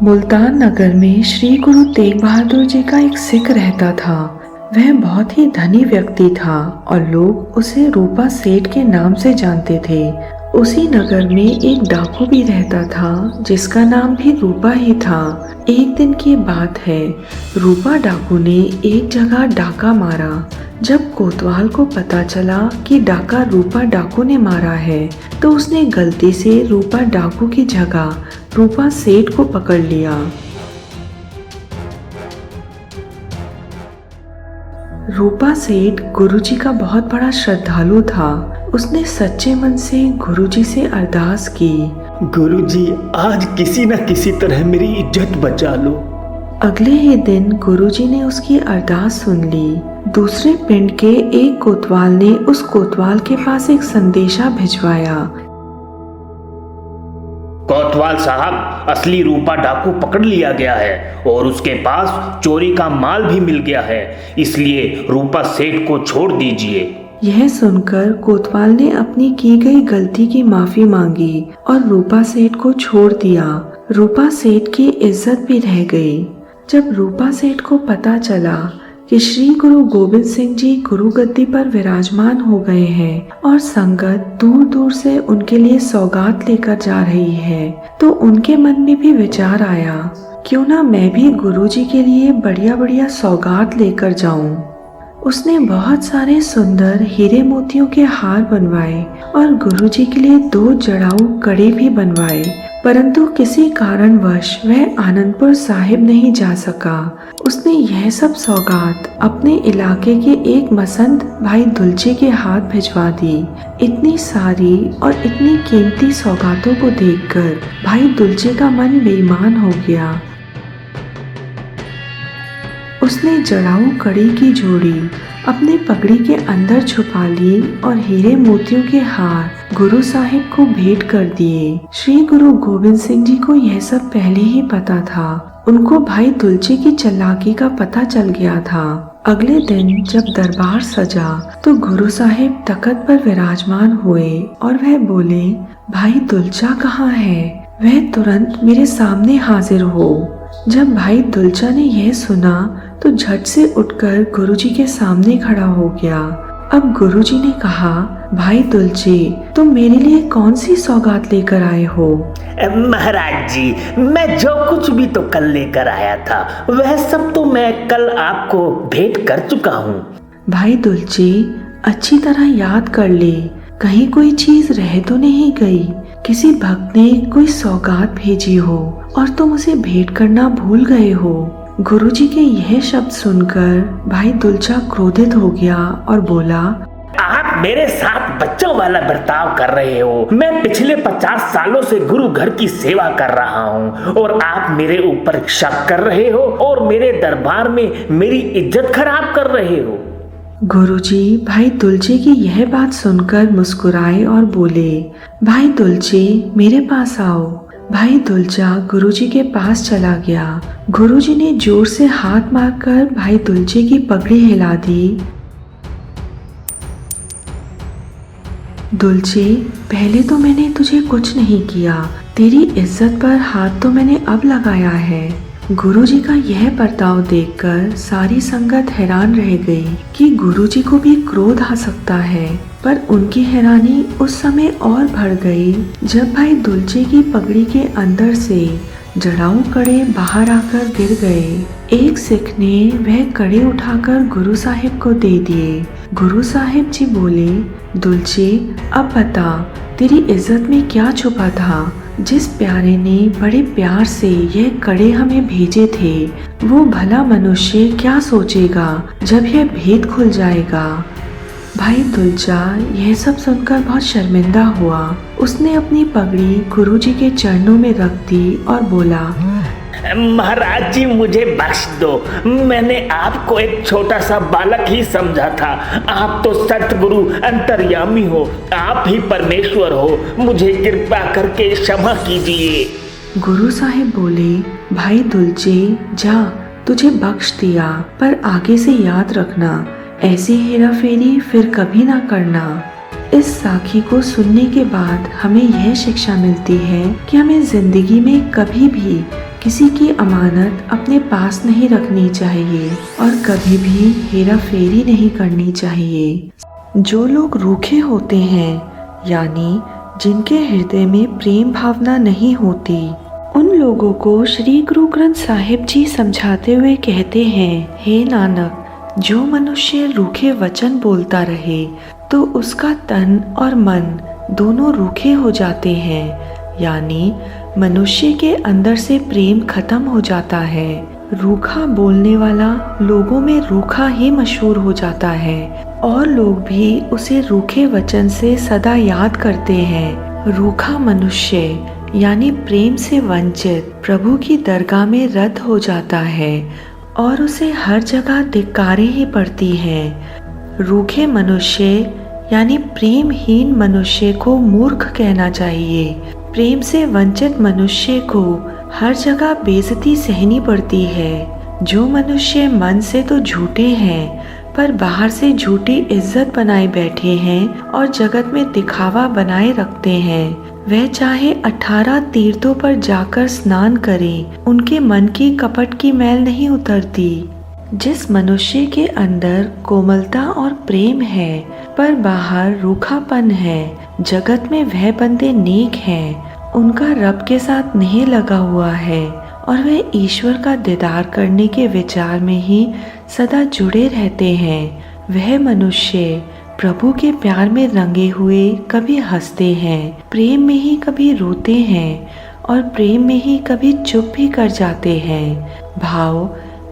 मुल्तान नगर में श्री गुरु तेग बहादुर जी का एक सिख रहता था। वह बहुत ही धनी व्यक्ति था और लोग उसे रूपा सेठ के नाम से जानते थे। उसी नगर में एक डाकू भी रहता था जिसका नाम भी रूपा ही था। एक दिन की बात है, रूपा डाकू ने एक जगह डाका मारा। जब कोतवाल को पता चला कि डाका रूपा डाकू ने मारा है, तो उसने गलती से रूपा डाकू की जगह रूपा सेठ को पकड़ लिया। रूपा सेठ गुरुजी का बहुत बड़ा श्रद्धालु था। उसने सच्चे मन से गुरुजी से अरदास की, गुरुजी, आज किसी न किसी तरह मेरी इज्जत बचा लो। अगले ही दिन गुरुजी ने उसकी अरदास सुन ली। दूसरे पिंड के एक कोतवाल ने उस कोतवाल के पास एक संदेशा भिजवाया। कोतवाल साहब, असली रूपा डाकू पकड़ लिया गया है और उसके पास चोरी का माल भी मिल गया है, इसलिए रूपा सेठ को छोड़ दीजिए। यह सुनकर कोतवाल ने अपनी की गई गलती की माफी मांगी और रूपा सेठ को छोड़ दिया। रूपा सेठ की इज्जत भी रह गई। जब रूपा सेठ को पता चला कि श्री गुरु गोविंद सिंह जी गुरु गद्दी पर विराजमान हो गए हैं और संगत दूर दूर से उनके लिए सौगात लेकर जा रही है, तो उनके मन में भी विचार आया, क्यों ना मैं भी गुरुजी के लिए बढ़िया बढ़िया सौगात लेकर जाऊं। उसने बहुत सारे सुंदर हीरे मोतियों के हार बनवाए और गुरुजी के लिए 2 जड़ाऊ कड़े भी बनवाए, परंतु किसी कारणवश वह आनंदपुर साहिब नहीं जा सका। उसने यह सब सौगात अपने इलाके के एक मसंद भाई दुलचे के हाथ भिजवा दी। इतनी सारी और इतनी कीमती सौगातों को देखकर भाई दुलचे का मन बेईमान हो गया। उसने जड़ाऊ कड़ी की जोड़ी अपने पगड़ी के अंदर छुपा ली और हीरे मोतियों के हार गुरु साहिब को भेंट कर दिए। श्री गुरु गोविंद सिंह जी को यह सब पहले ही पता था। उनको भाई दुलचे की चालाकी का पता चल गया था। अगले दिन जब दरबार सजा तो गुरु साहिब तख्त पर विराजमान हुए और वह बोले, भाई दुलचा कहाँ है? वह तुरंत मेरे सामने हाजिर हो। जब भाई दुलचा ने यह सुना तो झट से उठकर गुरुजी के सामने खड़ा हो गया। अब गुरुजी ने कहा, भाई दुलचे, तुम मेरे लिए कौन सी सौगात लेकर आए हो? महाराज जी, मैं जो कुछ भी तो कल लेकर आया था वह सब तो मैं कल आपको भेंट कर चुका हूँ। भाई दुलचे, अच्छी तरह याद कर ले, कहीं कोई चीज रह तो नहीं गई। किसी भक्त ने कोई सौगात भेजी हो और तुम उसे भेंट करना भूल गए हो। गुरुजी के यह शब्द सुनकर भाई दुलचा क्रोधित हो गया और बोला, आप मेरे साथ बच्चों वाला बर्ताव कर रहे हो। मैं पिछले 50 सालों से गुरु घर की सेवा कर रहा हूँ और आप मेरे ऊपर शक कर रहे हो और मेरे दरबार में मेरी इज्जत खराब कर रहे हो। गुरुजी भाई दुलचे की यह बात सुनकर मुस्कुराए और बोले, भाई दुलचे, मेरे पास आओ। भाई दुलचा गुरुजी के पास चला गया। गुरुजी ने जोर से हाथ मारकर भाई दुलचे की पगड़ी हिला दी। दुलचे, पहले तो मैंने तुझे कुछ नहीं किया, तेरी इज्जत पर हाथ तो मैंने अब लगाया है। गुरुजी का यह बर्ताव देखकर सारी संगत हैरान रह गई कि गुरुजी को भी क्रोध आ सकता है, पर उनकी हैरानी उस समय और बढ़ गई जब भाई दुलचे की पगड़ी के अंदर से जड़ाऊ कड़े बाहर आकर गिर गए। एक सिख ने वह कड़े उठाकर गुरु साहिब को दे दिए। गुरु साहिब जी बोले, दुलचे, अब बता, तेरी इज्जत में क्या छुपा था? जिस प्यारे ने बड़े प्यार से यह कड़े हमें भेजे थे, वो भला मनुष्य क्या सोचेगा जब यह भेद खुल जाएगा। भाई दुलचा यह सब सुनकर बहुत शर्मिंदा हुआ। उसने अपनी पगड़ी गुरुजी के चरणों में रख दी और बोला, महाराज जी, मुझे बख्श दो। मैंने आपको एक छोटा सा बालक ही समझा था। आप तो सतगुरु अंतर्यामी हो, आप ही परमेश्वर हो, मुझे कृपा करके क्षमा कीजिए। गुरु साहिब बोले, भाई दुलचे, जा, तुझे बख्श दिया, पर आगे से याद रखना, ऐसी हेरा फेरी फिर कभी ना करना। इस साखी को सुनने के बाद हमें यह शिक्षा मिलती है कि हमें जिंदगी में कभी भी किसी की अमानत अपने पास नहीं रखनी चाहिए और कभी भी हेरा फेरी नहीं करनी चाहिए। जो लोग रूखे होते हैं, यानी जिनके हृदय में प्रेम भावना नहीं होती, उन लोगों को श्री गुरु ग्रंथ साहिब जी समझाते हुए कहते हैं, हे नानक, जो मनुष्य रूखे वचन बोलता रहे तो उसका तन और मन दोनों रूखे हो जाते हैं, यानी मनुष्य के अंदर से प्रेम खत्म हो जाता है। रूखा बोलने वाला लोगों में रूखा ही मशहूर हो जाता है और लोग भी उसे रूखे वचन से सदा याद करते हैं। रूखा मनुष्य यानी प्रेम से वंचित प्रभु की दरगाह में रद्द हो जाता है और उसे हर जगह धिक्कारें ही पड़ती हैं। रूखे मनुष्य यानी प्रेमहीन मनुष्य को मूर्ख कहना चाहिए। प्रेम से वंचित मनुष्य को हर जगह बेइज्जती सहनी पड़ती है। जो मनुष्य मन से तो झूठे हैं पर बाहर से झूठी इज्जत बनाए बैठे हैं और जगत में दिखावा बनाए रखते हैं, वह चाहे 18 तीर्थों पर जाकर स्नान करें, उनके मन की कपट की मैल नहीं उतरती। जिस मनुष्य के अंदर कोमलता और प्रेम है पर बाहर रूखापन है, जगत में वह बंदे नेक हैं, उनका रब के साथ नहीं लगा हुआ है और वे ईश्वर का दीदार करने के विचार में ही सदा जुड़े रहते हैं। वह मनुष्य प्रभु के प्यार में रंगे हुए कभी हंसते हैं, प्रेम में ही कभी रोते हैं और प्रेम में ही कभी चुप भी कर जाते हैं। भाव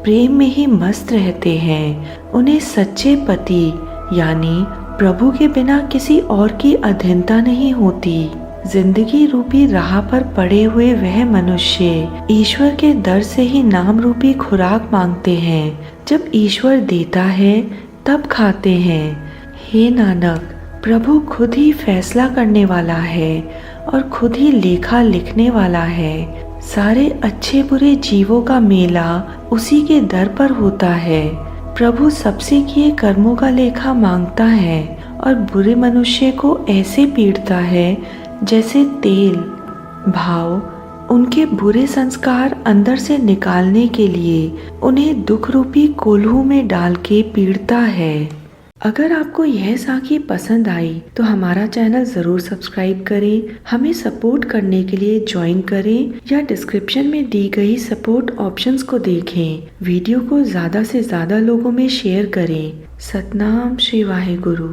प्रेम में ही मस्त रहते हैं। उन्हें सच्चे पति यानी प्रभु के बिना किसी और की अधीनता नहीं होती। जिंदगी रूपी राह पर पड़े हुए वह मनुष्य ईश्वर के दर से ही नाम रूपी खुराक मांगते हैं। जब ईश्वर देता है तब खाते हैं। हे नानक, प्रभु खुद ही फैसला करने वाला है और खुद ही लेखा लिखने वाला है। सारे अच्छे बुरे जीवों का मेला उसी के दर पर होता है। प्रभु सबसे किए कर्मों का लेखा मांगता है और बुरे मनुष्य को ऐसे पीटता है जैसे तेल। भाव उनके बुरे संस्कार अंदर से निकालने के लिए उन्हें दुख रूपी कोल्हू में डाल के पीटता है। अगर आपको यह साखी पसंद आई तो हमारा चैनल ज़रूर सब्सक्राइब करें, हमें सपोर्ट करने के लिए ज्वाइन करें या डिस्क्रिप्शन में दी गई सपोर्ट ऑप्शंस को देखें। वीडियो को ज़्यादा से ज़्यादा लोगों में शेयर करें। सतनाम श्री वाहेगुरु।